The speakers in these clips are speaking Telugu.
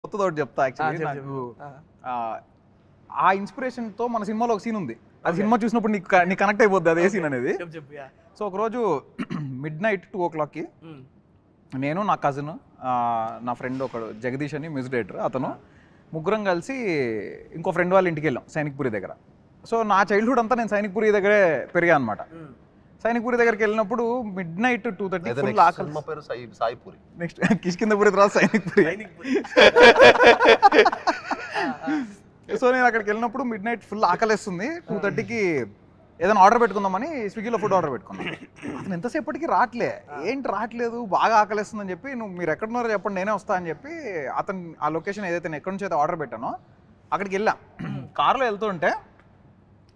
కొత్తది ఒకటి చెప్తా యాక్చువల్లీ నాకు ఆ ఇన్స్పిరేషన్తో మన సినిమాలో ఒక సీన్ ఉంది. అది సినిమా చూసినప్పుడు నీకు కనెక్ట్ అయిపోద్ది అదే సీన్ అనేది. సో ఒకరోజు మిడ్-నైట్ 2 o'clockకి నేను, నా కజిన్, నా ఫ్రెండ్ ఒకడు జగదీష్ అని మ్యూజిక్ డైరెక్టర్, అతను ముగ్గురం కలిసి ఇంకో ఫ్రెండ్ వాళ్ళ ఇంటికి వెళ్ళాం సైనిక్పురి దగ్గర. సో నా చైల్డ్హుడ్ అంతా నేను సైనిక్పురి దగ్గరే పెరిగా అనమాట. సైనిక్పురి దగ్గరికి వెళ్ళినప్పుడు మిడ్-నైట్ 2:30 ఫుల్ ఆకలి. నెక్స్ట్ కిష్కిందపురి తర్వాత సైనిక్పురి. సో నేను అక్కడికి వెళ్ళినప్పుడు మిడ్-నైట్ ఫుల్ ఆకలిస్తుంది. 2:30కి ఏదైనా ఆర్డర్ పెట్టుకుందామని స్విగ్గీలో ఫుడ్ ఆర్డర్ పెట్టుకున్నాను. అతను ఎంతసేపటికి ఏంటి రావట్లేదు, బాగా ఆకలిస్తుందని చెప్పి, మీరు ఎక్కడున్నారో చెప్పండి నేనే వస్తా అని చెప్పి అతను ఆ లొకేషన్ ఏదైతే నేను ఎక్కడి నుంచి అయితే ఆర్డర్ పెట్టానో అక్కడికి వెళ్ళాం. కార్లో వెళ్తుంటే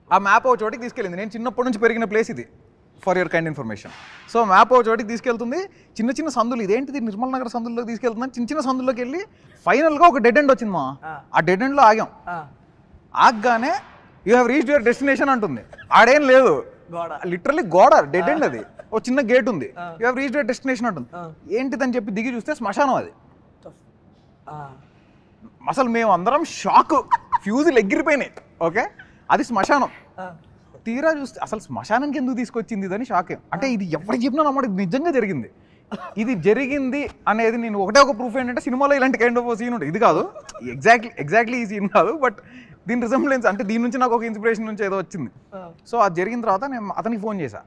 ఆ మ్యాప్ ఒక చోటికి తీసుకెళ్ళింది. నేను చిన్నప్పటి నుంచి పెరిగిన ప్లేస్ ఇది, for your kind information. So map ఒక చోటికి తీసుకెళ్తుంది, చిన్న చిన్న సందులు, ఇదేంటిది నిర్మల్ నగర్ సందుల్లోకి తీసుకెళ్తున్నాను. చిన్న చిన్న సందుల్లోకి వెళ్ళి ఫైనల్గా ఒక డెడ్ ఎండ్ వచ్చింది. ఆ డెడ్ ఎండ్లో ఆగాం. ఆగగానే you have reached your destination అంటుంది. ఆడేం లేదు, లిటరల్లీ గోడ, డెడ్ ఎండ్, అది ఒక చిన్న గేట్ ఉంది. You have reached your destination అంటుంది. ఏంటిదని చెప్పి దిగి చూస్తే శ్మశానం అది. అసలు మేము అందరం షాక్, ఫ్యూజులు ఎగిరిపోయినాయి. ఓకే, అది శ్మశానం. తీరా చూస్తే అసలు శ్మశానానికి ఎందుకు తీసుకొచ్చింది ఇదని షాక్. అంటే ఇది ఎవరికి చెప్పినా నమ్మడం, ఇది నిజంగా జరిగింది. ఇది జరిగింది అనేది నేను ఒకటే ఒక ప్రూఫ్ ఏంటంటే సినిమాలో ఇలాంటి కైండ్ ఆఫ్ సీన్ ఉంటుంది. ఇది కాదు ఎగ్జాక్ట్లీ ఈ సీన్ కాదు, బట్ దీని రిజంబ్లెన్స్, అంటే దీని నుంచి నాకు ఒక ఇన్స్పిరేషన్ నుంచి ఏదో వచ్చింది. సో అది జరిగిన తర్వాత నేను అతనికి ఫోన్ చేశా.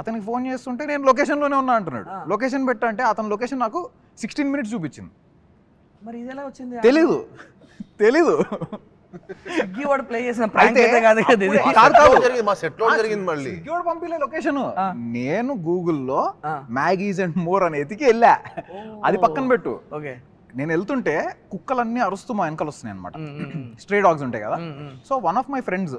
అతనికి ఫోన్ చేస్తుంటే నేను లొకేషన్లోనే ఉన్నా అంటున్నాడు. లొకేషన్ పెట్టంటే అతని లొకేషన్ నాకు 16 minutes చూపించింది. మరి ఇది ఎలా వచ్చింది? తెలీదు. పంపిలే లొకేషన్. నేను గూగుల్లో మ్యాగీస్ అండ్ మోర్ అని ఎతికి వెళ్ళా. అది పక్కన పెట్టు. నేను వెళ్తుంటే కుక్కలన్నీ అరుస్తూ మా వెనకాల వస్తున్నాయి అనమాట. స్ట్రే డాగ్స్ ఉంటాయి కదా. So one of my friends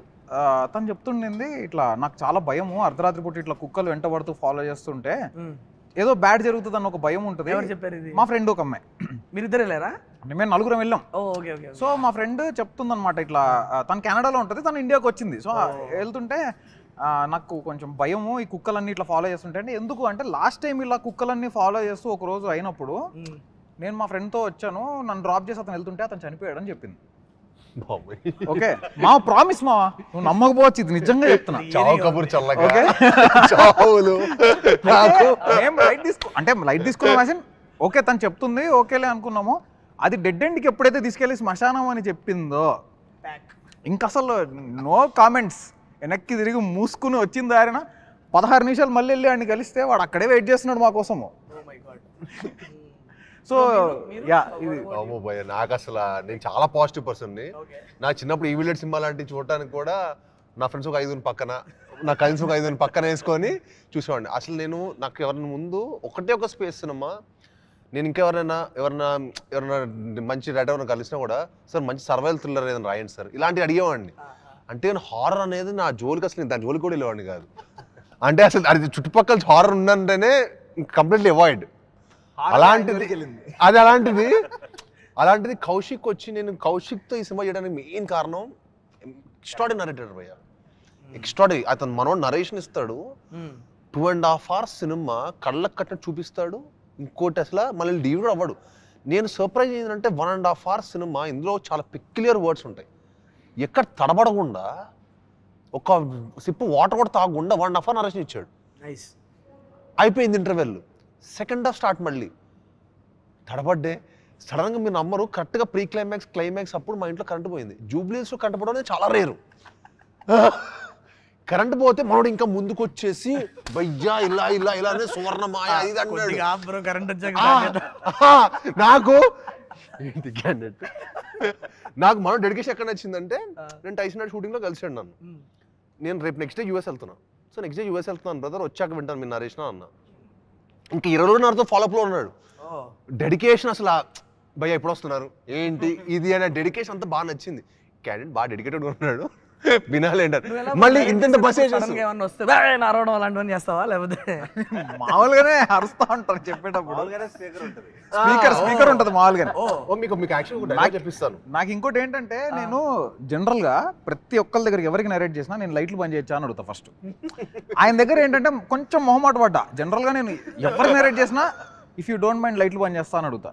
తను చెప్తుండింది, ఇట్లా నాకు చాలా భయము, అర్ధరాత్రి పూట ఇట్లా కుక్కలు వెంట పడుతూ ఫాలో చేస్తుంటే ఏదో బ్యాడ్ జరుగుతుంది అన్న ఒక భయం ఉంటుంది. మా ఫ్రెండ్ ఒక అమ్మాయి. మీరిద్దరు వెళ్ళారా? మేము 4 వెళ్ళాం. సో మా ఫ్రెండ్ చెప్తుంది అనమాట, ఇట్లా తను కెనడాలో ఉంటుంది, తను ఇండియాకి వచ్చింది. సో వెళ్తుంటే నాకు కొంచెం భయము, ఈ కుక్కలన్నీ ఇట్లా ఫాలో చేస్తుంటే. అంటే ఎందుకు అంటే లాస్ట్ టైం ఇలా కుక్కలన్నీ ఫాలో చేస్తూ ఒక రోజు అయినప్పుడు నేను మా ఫ్రెండ్తో వచ్చాను, నన్ను డ్రాప్ చేసి అతను వెళ్తుంటే అతను చనిపోయాడని చెప్పింది. ఓకే, మా ప్రామిస్ మా, నువ్వు నమ్మకపోవచ్చు, ఇది నిజంగా చెప్తున్నా. అంటే లైట్ తీసుకున్నాం. ఓకే తను చెప్తుంది, ఓకేలే అనుకున్నాము. అది డెడ్ ఎండ్కి ఎప్పుడైతే తీసుకెళ్ళి శ్మశానం అని చెప్పిందో ఇంక అసలు నో కామెంట్స్. వెనక్కి తిరిగి మూసుకుని వచ్చిన దారిన 16 నిమిషాలు మళ్ళీ వెళ్ళి వాడిని కలిస్తే వాడు అక్కడే వెయిట్ చేస్తున్నాడు మా కోసము. సో నాకు అసలు నేను చాలా పాజిటివ్ పర్సన్ని. నా చిన్నప్పుడు ఈ విలేజ్ సినిమా లాంటివి చూడటానికి కూడా నా ఫ్రెండ్స్ ఒక 5 పక్కన, నా కజిన్స్ ఒక 5 పక్కన వేసుకొని చూసేవాడిని. అసలు నాకు ఎవరైనా ముందు ఒకటే ఒక స్పేస్ సినిమా, నేను ఇంకా ఎవరైనా మంచి రైటర్ ఎవరైనా కలిసినా కూడా, సార్ మంచి సర్వైవల్ థ్రిల్లర్ ఏదైనా రాయండి సార్, ఇలాంటివి అడిగేవాడిని. అంటే నేను హారర్ అనేది నా జోలికి అసలు దాని జోలికి కూడా వెళ్ళేవాడిని కాదు. అంటే అసలు అది చుట్టుపక్కల హారర్ ఉందంటేనే కంప్లీట్లీ అవాయిడ్. అలాంటిది కౌశిక్ వచ్చి, నేను కౌశిక్తో ఈ సినిమా చేయడానికి మెయిన్ కారణం ఎక్స్ట్రాడరీ నరేటర్ భయ్య. ఎక్స్ట్రాడరీ. అతను మనోడు నరేషన్ ఇస్తాడు, 2.5 hours సినిమా కళ్ళకు కట్టినట్టు చూపిస్తాడు. ఇంకోటి అసలు మళ్ళీ డీవ్ కూడా అవ్వడు. నేను సర్ప్రైజ్ ఏంటంటే 1.5 hours సినిమా, ఇందులో చాలా పెక్యులియర్ వర్డ్స్ ఉంటాయి. ఎక్కడ తడబడకుండా, ఒక సిప్పు వాటర్ కూడా తాగకుండా 1.5 hour నరేషన్ ఇచ్చాడు. అయిపోయింది ఇంటర్వెల్. Second half start. మళ్ళీ తడబడ్డే సడన్గా మీరు నమ్మరు, కరెక్ట్గా ప్రీ క్లైమాక్స్ అప్పుడు మా ఇంట్లో కరెంట్ పోయింది. జూబ్లీస్లో కరెంట్ పోవడం అనేది చాలా రేరు. కరెంట్ పోతే మనోడు ఇంకా ముందుకు వచ్చేసి భయ్యా ఇలా ఇలా ఇలా అనే సువర్ణమాయ ఇది అన్నాడు. నాకు మనో డెడికేషన్ ఎక్కడ నచ్చిందంటే, నేను టైసన్ షూటింగ్లో కలిసాడు నన్ను. నేను రేపు నెక్స్ట్ డే యూఎస్ వెళ్తున్నాను. సో నెక్స్ట్ డే యూఎస్ వెళ్తున్నాను బ్రదర్, వచ్చాక వింటాను మీరు నరేషన్ అన్న. ఇంకా 20 రోజులు నాతో ఫాలోఅప్లో ఉన్నాడు. డెడికేషన్ అసలు భయ్య ఎప్పుడు వస్తున్నారు ఏంటి ఇది అనే డెడికేషన్ అంతా బాగా నచ్చింది. క్యాండిడేట్ బాగా డెడికేటెడ్గా ఉన్నాడు. వినాలేంటారు మళ్ళీ ఇంత బస్ అరవడం అలాంటివన్నీ చేస్తావా? లేకపోతే మామూలుగానే అరుస్తా ఉంటారు చెప్పేటప్పుడు. స్పీకర్ ఉంటుంది మామూలుగానే. చెప్పిస్తాను. నాకు ఇంకోటి ఏంటంటే, నేను జనరల్ గా ప్రతి ఒక్కరి దగ్గర ఎవరికి నరేట్ చేసినా నేను లైట్లు బంద్ చేయొచ్చా అని అడుగుతా ఫస్ట్. ఆయన దగ్గర ఏంటంటే కొంచెం మొహమాట పడ్డా. జనరల్ గా నేను ఎవరికి నరేట్ చేసినా ఇఫ్ యూ డోంట్ మైండ్ లైట్లు బంద్ చేస్తా అని అడుగుతా.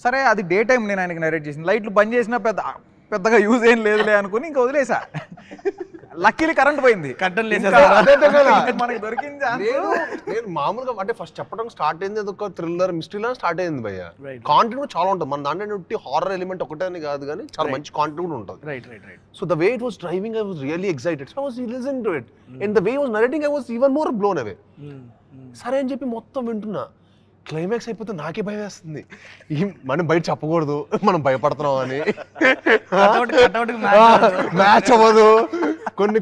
సరే అది డే టైం నేను ఆయనకి నరేట్ చేసింది, లైట్లు బంద్ చేసినా పెద్దగా యూజ్ ఏం లేదులే అనుకుని ఇంకా వదిలేసా. లక్కీలీ కరెంట్ పోయింది, కట్టలు మనకి దొరికింది. నేను మామూలుగా అంటే ఫస్ట్ చెప్పడం స్టార్ట్ అయింది ఒక థ్రిల్లర్ మిస్టరీలో స్టార్ట్ అయింది భయ్య. Right. కాంటెంట్ కూడా చాలా ఉంటుంది మన దాంట్లో, హారర్ ఎలిమెంట్ ఒకటే అని కాదు కానీ చాలా మంచి కాంటెంట్ కూడా ఉంటుంది. Right. So the way it was driving I was really excited, so I was listening to it and the way was narrating I was even more blown away. సరే అని చెప్పి మొత్తం వింటున్నా, క్లైమాక్స్ అయిపోతే నాకే భయం వేస్తుంది, మనం బయట చెప్పకూడదు మనం భయపడుతున్నాం అని, మ్యాచ్ అవ్వదు కొన్ని